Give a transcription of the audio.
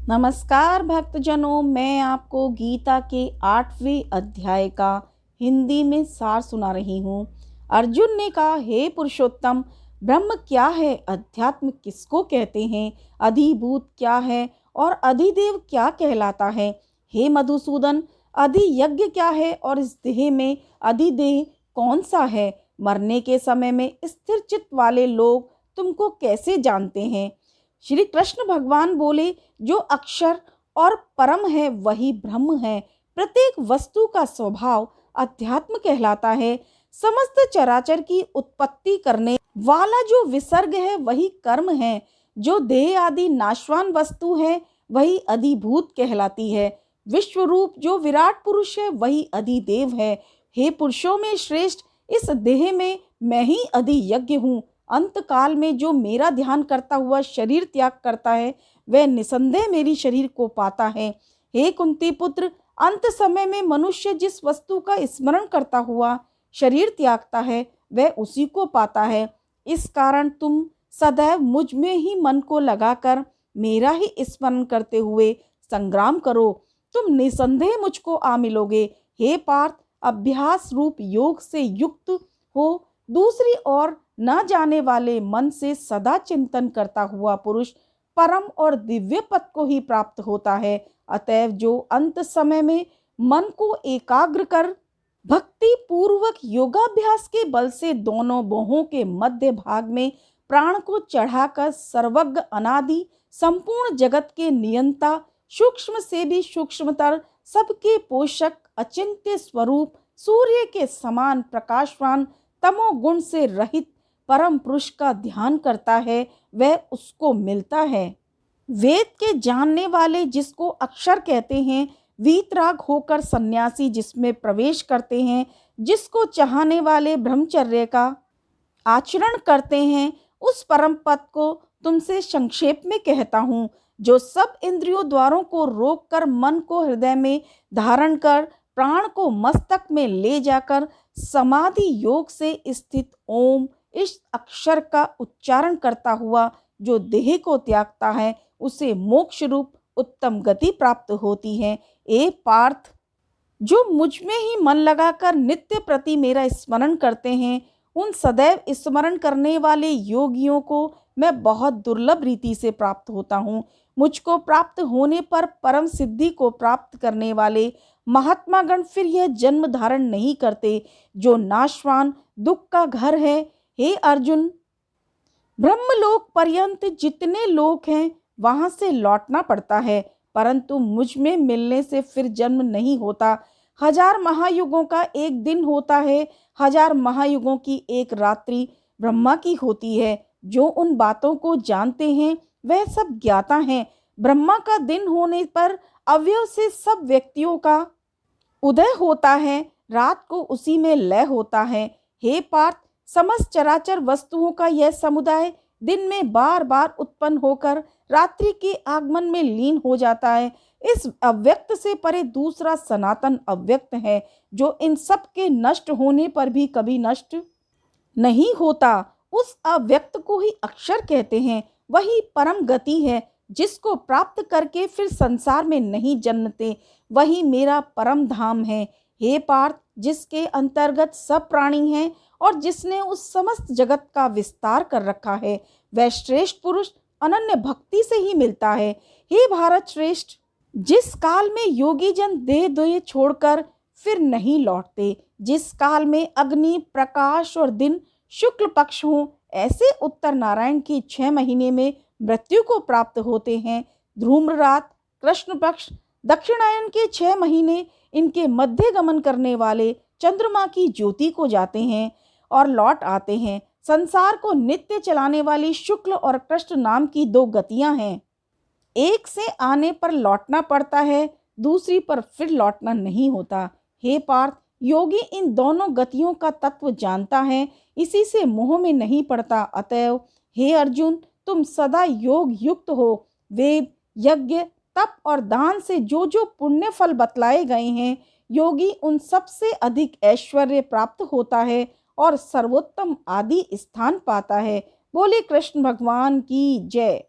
नमस्कार भक्तजनों, मैं आपको गीता के 8वें अध्याय का हिंदी में सार सुना रही हूँ। अर्जुन ने कहा, हे पुरुषोत्तम, ब्रह्म क्या है, अध्यात्म किसको कहते हैं, अधिभूत क्या है और अधिदेव क्या कहलाता है। हे मधुसूदन, अधियज्ञ क्या है और इस देह में अधिदेह कौन सा है। मरने के समय में स्थिर चित्त वाले लोग तुमको कैसे जानते हैं। श्री कृष्ण भगवान बोले, जो अक्षर और परम है वही ब्रह्म है। प्रत्येक वस्तु का स्वभाव अध्यात्म कहलाता है। समस्त चराचर की उत्पत्ति करने वाला जो विसर्ग है वही कर्म है। जो देह आदि नाशवान वस्तु है वही अधिभूत कहलाती है। विश्व रूप जो विराट पुरुष है वही अधिदेव है। हे पुरुषों में श्रेष्ठ, इस देह में मैं ही अधियज्ञ हूँ। अंत काल में जो मेरा ध्यान करता हुआ शरीर त्याग करता है वह निसंदेह मेरी शरीर को पाता है। हे कुंती पुत्र, अंत समय में मनुष्य जिस वस्तु का स्मरण करता हुआ शरीर त्यागता है वह उसी को पाता है। इस कारण तुम सदैव मुझ में ही मन को लगाकर मेरा ही स्मरण करते हुए संग्राम करो। तुम निसंदेह मुझको आ मिलोगे। हे पार्थ, अभ्यास रूप योग से युक्त हो दूसरी ओर न जाने वाले मन से सदा चिंतन करता हुआ पुरुष परम और दिव्य पद को ही प्राप्त होता है। अतएव जो अंत समय में मन को एकाग्र कर भक्ति पूर्वक योगाभ्यास के बल से दोनों बाहों के मध्य भाग में प्राण को चढ़ाकर सर्वज्ञ अनादि संपूर्ण जगत के नियंता, सूक्ष्म से भी सूक्ष्मतर, सबके पोषक, अचिंत्य स्वरूप, सूर्य के समान प्रकाशवान, तमोगुण से रहित परम पुरुष का ध्यान करता है वह उसको मिलता है। वेद के जानने वाले जिसको अक्षर कहते हैं, वीतराग होकर सन्यासी जिसमें प्रवेश करते हैं, जिसको चाहने वाले ब्रह्मचर्य का आचरण करते हैं, उस परम पद को तुमसे संक्षेप में कहता हूँ। जो सब इंद्रियों द्वारों को रोककर मन को हृदय में धारण कर प्राण को मस्तक में ले जाकर समाधि योग से स्थित ओम इस अक्षर का उच्चारण करता हुआ जो देह को त्यागता है उसे मोक्ष रूप उत्तम गति प्राप्त होती है। ए पार्थ, जो मुझ में ही मन लगाकर नित्य प्रति मेरा स्मरण करते हैं, उन सदैव स्मरण करने वाले योगियों को मैं बहुत दुर्लभ रीति से प्राप्त होता हूँ। मुझको प्राप्त होने पर परम सिद्धि को प्राप्त करने वाले महात्मा गण फिर यह जन्म धारण नहीं करते जो नाशवान दुख का घर है। हे अर्जुन, ब्रह्मलोक पर्यंत जितने लोक हैं वहां से लौटना पड़ता है, परंतु मुझ में मिलने से फिर जन्म नहीं होता। 1000 महायुगों का एक दिन होता है, 1000 महायुगों की एक रात्रि ब्रह्मा की होती है। जो उन बातों को जानते हैं वह सब ज्ञाता हैं। ब्रह्मा का दिन होने पर अवयव से सब व्यक्तियों का उदय होता है, रात को उसी में लय होता है। हे पार्थ, समस्त चराचर वस्तुओं का यह समुदाय दिन में बार बार उत्पन्न होकर रात्रि के आगमन में लीन हो जाता है। इस अव्यक्त से परे दूसरा सनातन अव्यक्त है जो इन सब के नष्ट होने पर भी कभी नष्ट नहीं होता। उस अव्यक्त को ही अक्षर कहते हैं। वही परम गति है जिसको प्राप्त करके फिर संसार में नहीं जन्मते। वही मेरा परम धाम है। हे पार्थ, जिसके अंतर्गत सब प्राणी हैं और जिसने उस समस्त जगत का विस्तार कर रखा है, वह श्रेष्ठ पुरुष अनन्य भक्ति से ही मिलता है। हे भारत श्रेष्ठ, जिस काल में योगी जन देह छोड़कर फिर नहीं लौटते, जिस काल में अग्नि, प्रकाश और दिन शुक्ल पक्ष हों, ऐसे उत्तर नारायण की 6 महीने में मृत्यु को प्राप्त होते हैं। ध्रूम्ररात, कृष्ण पक्ष, दक्षिणायन के 6 महीने इनके मध्य गमन करने वाले चंद्रमा की ज्योति को जाते हैं और लौट आते हैं। संसार को नित्य चलाने वाली शुक्ल और कृष्ण नाम की 2 गतियां हैं। एक से आने पर लौटना पड़ता है, दूसरी पर फिर लौटना नहीं होता। हे पार्थ, योगी इन दोनों गतियों का तत्व जानता है, इसी से मोह में नहीं पड़ता। अतएव हे अर्जुन, तुम सदा योग युक्त हो। वेद, यज्ञ, तप और दान से जो जो पुण्य फल बतलाए गए हैं, योगी उन सब से अधिक ऐश्वर्य प्राप्त होता है और सर्वोत्तम आदि स्थान पाता है। बोले कृष्ण भगवान की जय।